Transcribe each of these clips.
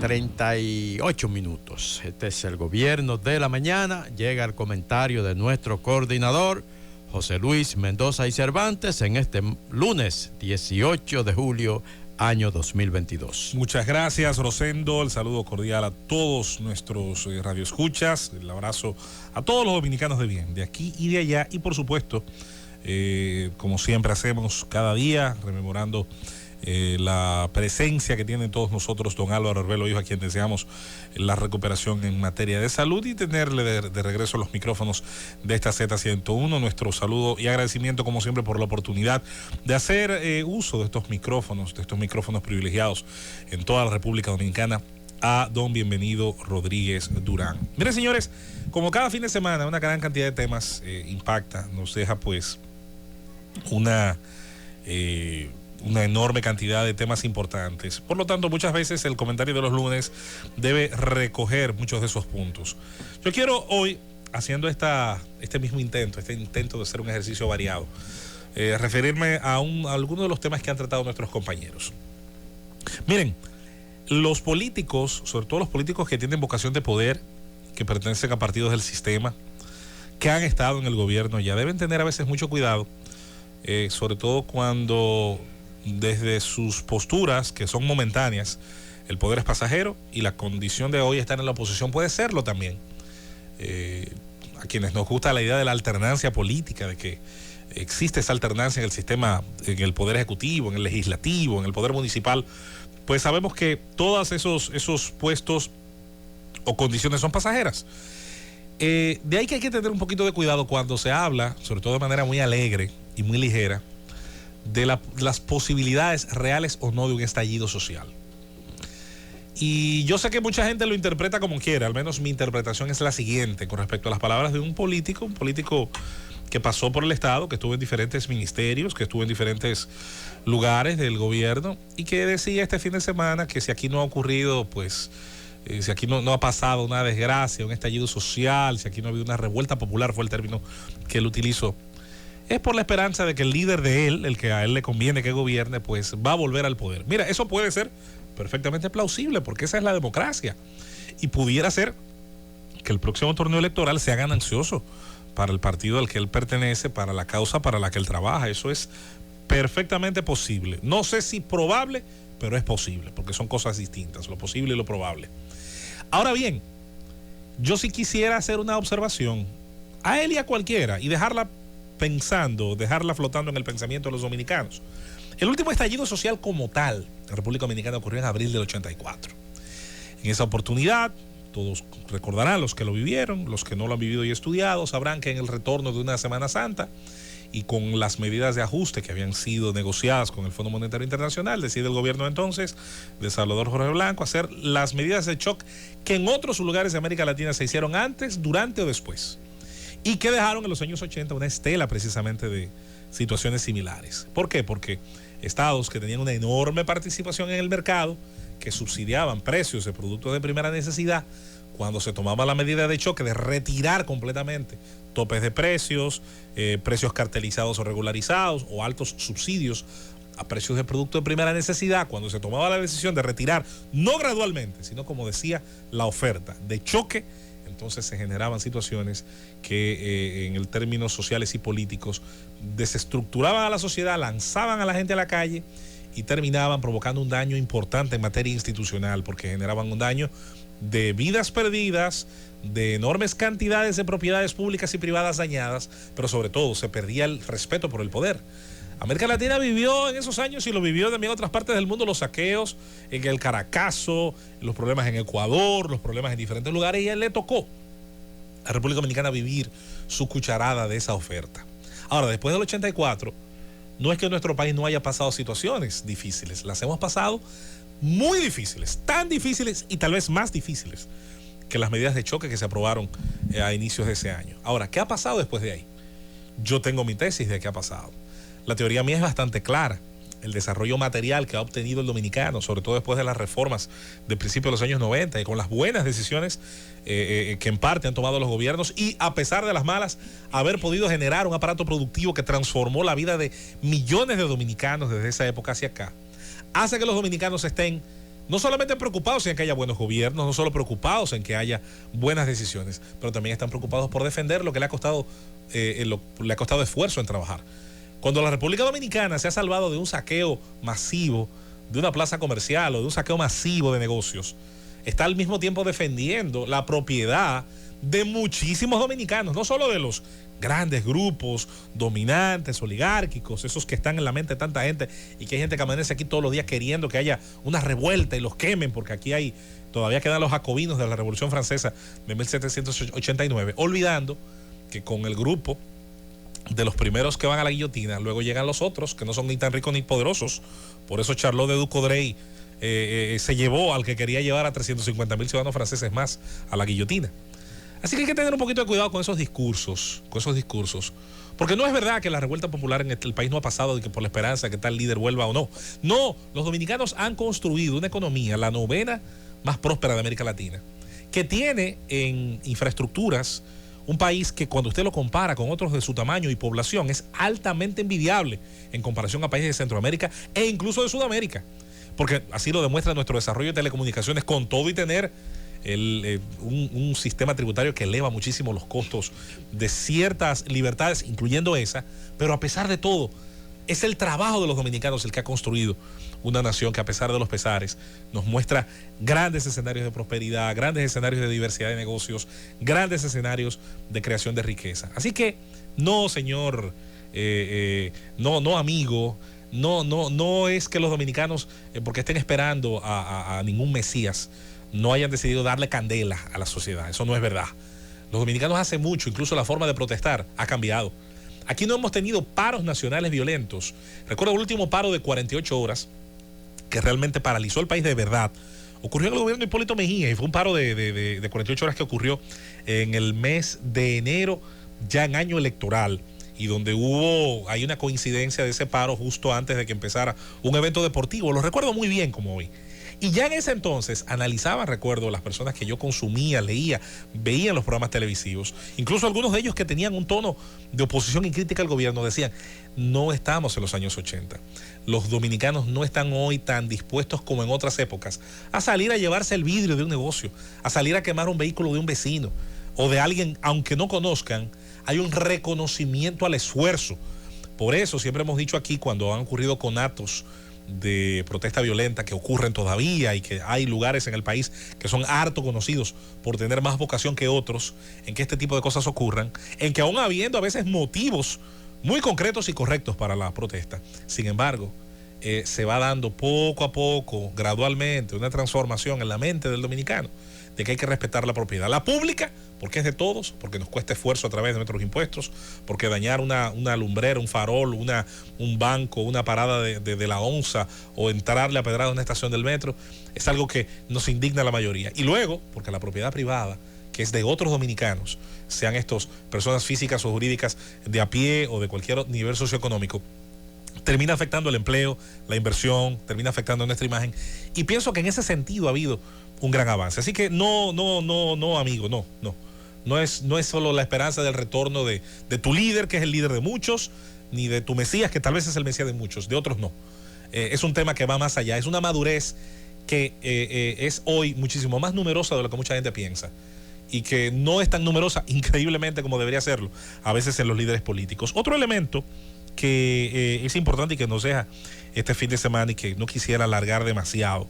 38 minutos. Este es el Gobierno de la Mañana. Llega el comentario de nuestro coordinador, José Luis Mendoza y Cervantes, en este lunes 18 de julio, año 2022. Muchas gracias, Rosendo. El saludo cordial a todos nuestros radioescuchas. El abrazo a todos los dominicanos de bien, de aquí y de allá. Y por supuesto, como siempre hacemos cada día, rememorando la presencia que tienen todos nosotros, don Álvaro Arbelo Hijo, a quien deseamos la recuperación en materia de salud y tenerle de regreso a los micrófonos de esta Z101. Nuestro saludo y agradecimiento, como siempre, por la oportunidad de hacer uso de estos micrófonos privilegiados en toda la República Dominicana, a don Bienvenido Rodríguez Durán. Miren, señores, como cada fin de semana, una gran cantidad de temas impacta, nos deja pues una enorme cantidad de temas importantes. Por lo tanto, muchas veces el comentario de los lunes debe recoger muchos de esos puntos. Yo quiero hoy, haciendo este mismo intento de hacer un ejercicio variado, referirme a algunos de los temas que han tratado nuestros compañeros. Miren, los políticos, sobre todo los políticos que tienen vocación de poder, que pertenecen a partidos del sistema, que han estado en el gobierno ya, deben tener a veces mucho cuidado, sobre todo cuando desde sus posturas, que son momentáneas, el poder es pasajero y la condición de hoy estar en la oposición puede serlo también. A quienes nos gusta la idea de la alternancia política, de que existe esa alternancia en el sistema, en el poder ejecutivo, en el legislativo, en el poder municipal, pues sabemos que todos esos puestos o condiciones son pasajeras. De ahí que hay que tener un poquito de cuidado cuando se habla, sobre todo de manera muy alegre y muy ligera, de las posibilidades reales o no de un estallido social. Y yo sé que mucha gente lo interpreta como quiera, al menos mi interpretación es la siguiente con respecto a las palabras de un político que pasó por el Estado, que estuvo en diferentes ministerios, que estuvo en diferentes lugares del gobierno y que decía este fin de semana que si aquí no ha ocurrido, pues, si aquí no ha pasado una desgracia, un estallido social, si aquí no ha habido una revuelta popular, fue el término que él utilizó, es por la esperanza de que el líder de él, el que a él le conviene que gobierne, pues va a volver al poder. Mira, eso puede ser perfectamente plausible porque esa es la democracia. Y pudiera ser que el próximo torneo electoral sea ganancioso para el partido al que él pertenece, para la causa para la que él trabaja. Eso es perfectamente posible. No sé si probable, pero es posible, porque son cosas distintas, lo posible y lo probable. Ahora bien, yo sí quisiera hacer una observación a él y a cualquiera y dejarla flotando en el pensamiento de los dominicanos. El último estallido social como tal en la República Dominicana ocurrió en abril del 84. En esa oportunidad, todos recordarán, los que lo vivieron, los que no lo han vivido y estudiado, sabrán que en el retorno de una Semana Santa y con las medidas de ajuste que habían sido negociadas con el Fondo Monetario Internacional, decide el gobierno entonces de Salvador Jorge Blanco hacer las medidas de shock que en otros lugares de América Latina se hicieron antes, durante o después, y que dejaron en los años 80 una estela precisamente de situaciones similares. ¿Por qué? Porque estados que tenían una enorme participación en el mercado, que subsidiaban precios de productos de primera necesidad, cuando se tomaba la medida de choque de retirar completamente topes de precios, precios cartelizados o regularizados o altos subsidios a precios de productos de primera necesidad, cuando se tomaba la decisión de retirar, no gradualmente, sino como decía la oferta, de choque, entonces se generaban situaciones que en el términos sociales y políticos desestructuraban a la sociedad, lanzaban a la gente a la calle y terminaban provocando un daño importante en materia institucional, porque generaban un daño de vidas perdidas, de enormes cantidades de propiedades públicas y privadas dañadas, pero sobre todo se perdía el respeto por el poder. América Latina vivió en esos años, y lo vivió también en otras partes del mundo, los saqueos en el Caracazo, los problemas en Ecuador, los problemas en diferentes lugares, y a él le tocó a la República Dominicana vivir su cucharada de esa oferta. Ahora, después del 84, no es que nuestro país no haya pasado situaciones difíciles, las hemos pasado muy difíciles, tan difíciles y tal vez más difíciles que las medidas de choque que se aprobaron a inicios de ese año. Ahora, ¿qué ha pasado después de ahí? Yo tengo mi tesis de qué ha pasado. La teoría mía es bastante clara. El desarrollo material que ha obtenido el dominicano, sobre todo después de las reformas del principio de los años 90 y con las buenas decisiones que en parte han tomado los gobiernos, y a pesar de las malas, haber podido generar un aparato productivo que transformó la vida de millones de dominicanos desde esa época hacia acá, hace que los dominicanos estén no solamente preocupados en que haya buenos gobiernos, no solo preocupados en que haya buenas decisiones, pero también están preocupados por defender lo que le ha costado esfuerzo en trabajar. Cuando la República Dominicana se ha salvado de un saqueo masivo de una plaza comercial o de un saqueo masivo de negocios, está al mismo tiempo defendiendo la propiedad de muchísimos dominicanos, no solo de los grandes grupos dominantes, oligárquicos, esos que están en la mente de tanta gente, y que hay gente que amanece aquí todos los días queriendo que haya una revuelta y los quemen, porque aquí todavía quedan los jacobinos de la Revolución Francesa de 1789, olvidando que con el grupo de los primeros que van a la guillotina, luego llegan los otros que no son ni tan ricos ni poderosos. Por eso Charlotte de Ducoudray se llevó al que quería llevar a 350.000 ciudadanos franceses más a la guillotina. Así que hay que tener un poquito de cuidado con esos discursos, porque no es verdad que la revuelta popular en el país no ha pasado de que por la esperanza de que tal líder vuelva o no. No, los dominicanos han construido una economía, la novena más próspera de América Latina, que tiene en infraestructuras un país que cuando usted lo compara con otros de su tamaño y población es altamente envidiable en comparación a países de Centroamérica e incluso de Sudamérica, porque así lo demuestra nuestro desarrollo de telecomunicaciones, con todo y tener un sistema tributario que eleva muchísimo los costos de ciertas libertades, incluyendo esa, pero a pesar de todo, es el trabajo de los dominicanos el que ha construido una nación que, a pesar de los pesares, nos muestra grandes escenarios de prosperidad, grandes escenarios de diversidad de negocios, grandes escenarios de creación de riqueza. Así que no, señor, no, amigo, no es que los dominicanos, porque estén esperando a ningún Mesías, no hayan decidido darle candela a la sociedad. Eso no es verdad. Los dominicanos hace mucho, incluso la forma de protestar ha cambiado. Aquí no hemos tenido paros nacionales violentos. Recuerdo el último paro de 48 horas, que realmente paralizó el país de verdad. Ocurrió en el gobierno de Hipólito Mejía, y fue un paro de 48 horas que ocurrió en el mes de enero, ya en año electoral, y donde hay una coincidencia de ese paro justo antes de que empezara un evento deportivo. Lo recuerdo muy bien como hoy. Y ya en ese entonces analizaban, recuerdo, las personas que yo consumía, leía, veía en los programas televisivos, incluso algunos de ellos que tenían un tono de oposición y crítica al gobierno, decían: no estamos en los años 80. Los dominicanos no están hoy tan dispuestos como en otras épocas a salir a llevarse el vidrio de un negocio, a salir a quemar un vehículo de un vecino o de alguien, aunque no conozcan. Hay un reconocimiento al esfuerzo. Por eso siempre hemos dicho aquí, cuando han ocurrido conatos de protesta violenta que ocurren todavía, y que hay lugares en el país que son harto conocidos por tener más vocación que otros en que este tipo de cosas ocurran, en que aún habiendo a veces motivos muy concretos y correctos para la protesta, sin embargo, se va dando poco a poco, gradualmente, una transformación en la mente del dominicano de que hay que respetar la propiedad, la pública, porque es de todos, porque nos cuesta esfuerzo a través de nuestros impuestos, porque dañar una lumbrera, un farol, un banco, una parada de la onza, o entrarle a pedrada a una estación del metro, es algo que nos indigna a la mayoría. Y luego, porque la propiedad privada, que es de otros dominicanos, sean estos personas físicas o jurídicas de a pie o de cualquier nivel socioeconómico, termina afectando el empleo, la inversión, termina afectando nuestra imagen. Y pienso que en ese sentido ha habido un gran avance. Así que no, amigo, no. No es solo la esperanza del retorno de tu líder, que es el líder de muchos, ni de tu Mesías, que tal vez es el Mesías de muchos, de otros no. Es un tema que va más allá, es una madurez que es hoy muchísimo más numerosa de lo que mucha gente piensa, y que no es tan numerosa, increíblemente, como debería serlo, a veces en los líderes políticos. Otro elemento que es importante y que nos deja este fin de semana, y que no quisiera alargar demasiado,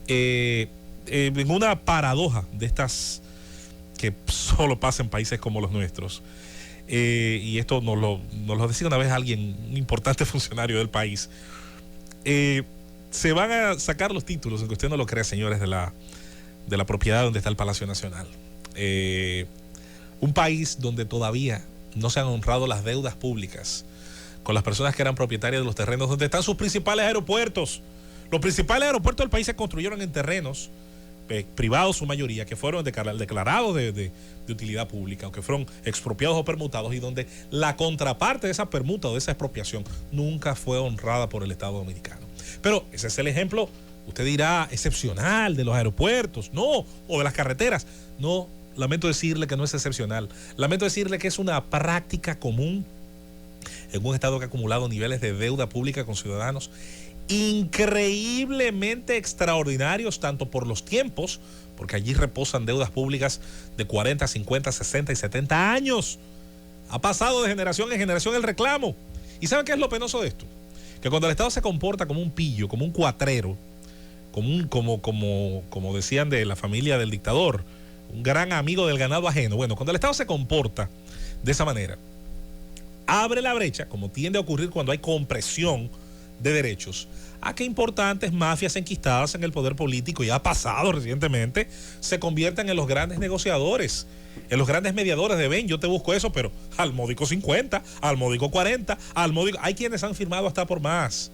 en una paradoja de estas que solo pasa en países como los nuestros, y esto nos lo decía una vez alguien, un importante funcionario del país, se van a sacar los títulos, aunque usted no lo crea, señores, de la propiedad donde está el Palacio Nacional. Un país donde todavía no se han honrado las deudas públicas con las personas que eran propietarias de los terrenos donde están sus principales aeropuertos. Los principales aeropuertos del país se construyeron en terrenos privados, su mayoría, que fueron declarados de utilidad pública, o que fueron expropiados o permutados, y donde la contraparte de esa permuta o de esa expropiación nunca fue honrada por el Estado dominicano. Pero ese es el ejemplo, usted dirá, excepcional de los aeropuertos, no, o de las carreteras. No, lamento decirle que no es excepcional. Lamento decirle que es una práctica común en un Estado que ha acumulado niveles de deuda pública con ciudadanos increíblemente extraordinarios, tanto por los tiempos, porque allí reposan deudas públicas de 40, 50, 60 y 70 años. Ha pasado de generación en generación el reclamo. ¿Y saben qué es lo penoso de esto? Que cuando el Estado se comporta como un pillo, como un cuatrero, como decían de la familia del dictador, un gran amigo del ganado ajeno. Bueno, cuando el Estado se comporta de esa manera, abre la brecha, como tiende a ocurrir cuando hay compresión de derechos, a que importantes mafias enquistadas en el poder político, y ha pasado recientemente, se conviertan en los grandes negociadores, en los grandes mediadores de ven, yo te busco eso, pero al módico 50, al módico 40, al módico... Hay quienes han firmado hasta por más.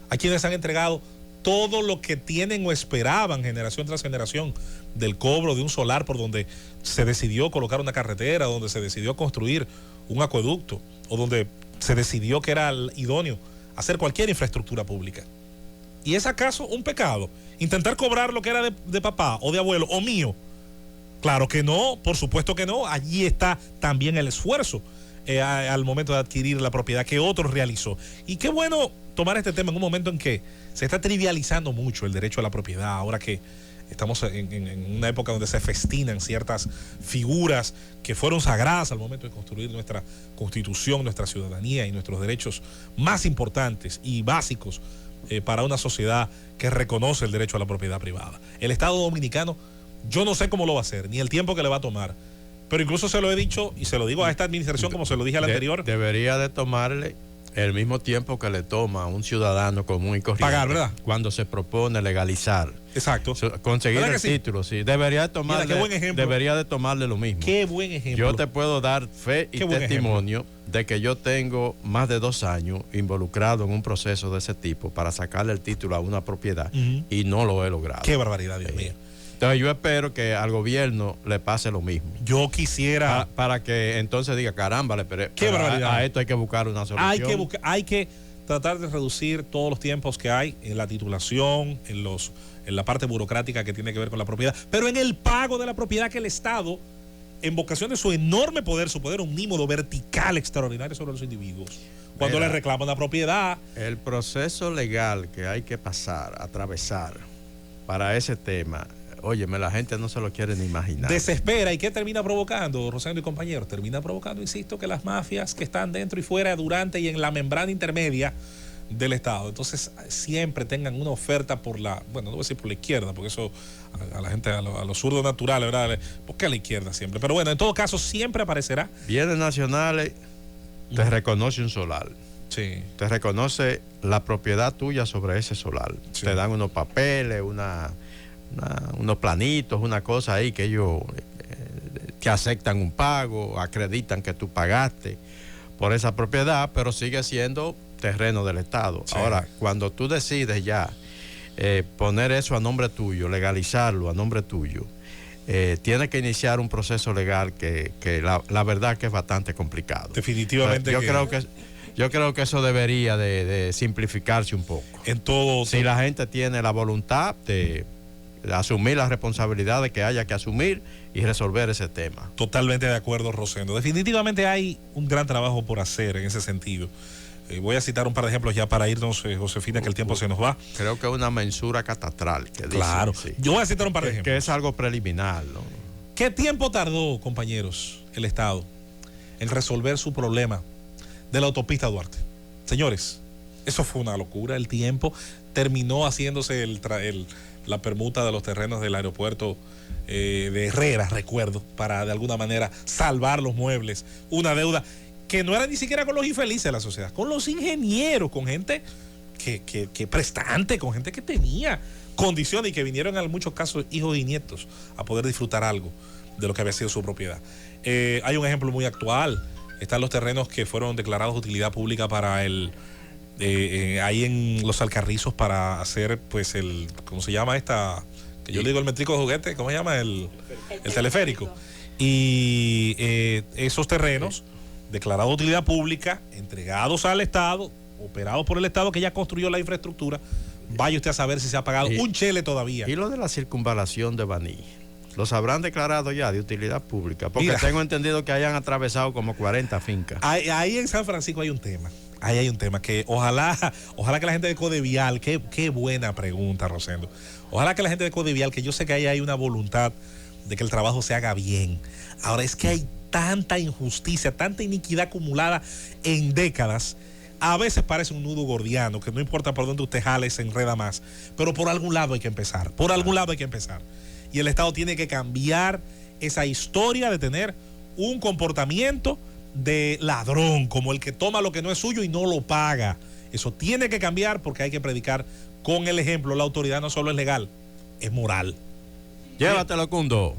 Hay quienes han entregado todo lo que tienen o esperaban generación tras generación del cobro de un solar por donde se decidió colocar una carretera, donde se decidió construir un acueducto, o donde se decidió que era idóneo hacer cualquier infraestructura pública. ¿Y es acaso un pecado intentar cobrar lo que era de papá o de abuelo o mío? Claro que no, por supuesto que no. Allí está también el esfuerzo al momento de adquirir la propiedad que otro realizó. Y qué bueno tomar este tema en un momento en que se está trivializando mucho el derecho a la propiedad, ahora que estamos en una época donde se festinan ciertas figuras que fueron sagradas al momento de construir nuestra constitución, nuestra ciudadanía y nuestros derechos más importantes y básicos para una sociedad que reconoce el derecho a la propiedad privada. El Estado Dominicano, yo no sé cómo lo va a hacer, ni el tiempo que le va a tomar, pero incluso se lo he dicho y se lo digo a esta administración como se lo dije a la anterior. Debería de tomarle el mismo tiempo que le toma a un ciudadano común y corriente pagar, ¿verdad? Cuando se propone legalizar. Exacto. Conseguir el título, sí. Debería de tomarle lo mismo. Qué buen ejemplo. Yo te puedo dar fe y testimonio de que yo tengo más de 2 años involucrado en un proceso de ese tipo para sacarle el título a una propiedad y no lo he logrado. Qué barbaridad, Dios mío. Entonces yo espero que al gobierno le pase lo mismo. Yo quisiera... Para que entonces diga, caramba, qué barbaridad. A esto hay que buscar una solución. Hay que tratar de reducir todos los tiempos que hay en la titulación, en la parte burocrática que tiene que ver con la propiedad, pero en el pago de la propiedad que el Estado, en vocación de su enorme poder, su poder omnímodo, vertical, extraordinario sobre los individuos, cuando le reclaman la propiedad. El proceso legal que hay que pasar, atravesar para ese tema... Óyeme, la gente no se lo quiere ni imaginar. Desespera. ¿Y qué termina provocando, Rosendo y compañeros? Termina provocando, insisto, que las mafias que están dentro y fuera, durante y en la membrana intermedia del Estado, entonces siempre tengan una oferta por la, bueno, no voy a decir por la izquierda, porque eso a la gente, a los zurdos naturales, ¿verdad? Porque a la izquierda siempre. Pero bueno, en todo caso, siempre aparecerá. Bienes nacionales, te reconoce un solar. Sí. Te reconoce la propiedad tuya sobre ese solar. Sí. Te dan unos papeles, unos planitos, una cosa ahí que ellos te aceptan un pago, acreditan que tú pagaste por esa propiedad, pero sigue siendo terreno del Estado. Sí. Ahora, cuando tú decides ya poner eso a nombre tuyo, legalizarlo a nombre tuyo, tienes que iniciar un proceso legal que la verdad que es bastante complicado. Definitivamente. Yo creo que eso debería de simplificarse un poco. En todo. Si la gente tiene la voluntad de asumir las responsabilidades que haya que asumir y resolver ese tema. Totalmente de acuerdo, Rosendo. Definitivamente hay un gran trabajo por hacer en ese sentido. Voy a citar un par de ejemplos ya para irnos, Josefina, que el tiempo se nos va. Creo que es una mensura catastral. Que claro. Dice, sí. Yo voy a citar un par de ejemplos. Que es algo preliminar, ¿no? ¿Qué tiempo tardó, compañeros, el Estado en resolver su problema de la autopista Duarte? Señores, eso fue una locura. El tiempo terminó haciéndose la permuta de los terrenos del aeropuerto de Herrera, recuerdo, para de alguna manera salvar los muebles. Una deuda que no era ni siquiera con los infelices de la sociedad, con los ingenieros, con gente que prestante, con gente que tenía condiciones y que vinieron en muchos casos hijos y nietos a poder disfrutar algo de lo que había sido su propiedad. Hay un ejemplo muy actual. Están los terrenos que fueron declarados de utilidad pública para ahí en Los Alcarrizos para hacer pues ¿cómo se llama esta? Que yo le digo el metrico de juguete, ¿cómo se llama? El teleférico. Y esos terrenos declarados de utilidad pública, entregados al Estado, operados por el Estado que ya construyó la infraestructura, vaya usted a saber si se ha pagado un chele todavía. Y lo de la circunvalación de Baní, ¿los habrán declarado ya de utilidad pública? Porque tengo entendido que hayan atravesado como 40 fincas. Ahí en San Francisco hay un tema. ahí hay un tema que ojalá que la gente de Codevial, qué buena pregunta, Rosendo. Ojalá que la gente de Codevial, que yo sé que ahí hay una voluntad de que el trabajo se haga bien. Ahora es que hay tanta injusticia, tanta iniquidad acumulada en décadas. A veces parece un nudo gordiano, que no importa por dónde usted jale, se enreda más. Pero por algún lado hay que empezar. Por algún lado hay que empezar. Y el Estado tiene que cambiar esa historia de tener un comportamiento de ladrón, como el que toma lo que no es suyo y no lo paga. Eso tiene que cambiar porque hay que predicar con el ejemplo. La autoridad no solo es legal, es moral. Llévatelo, Cundo.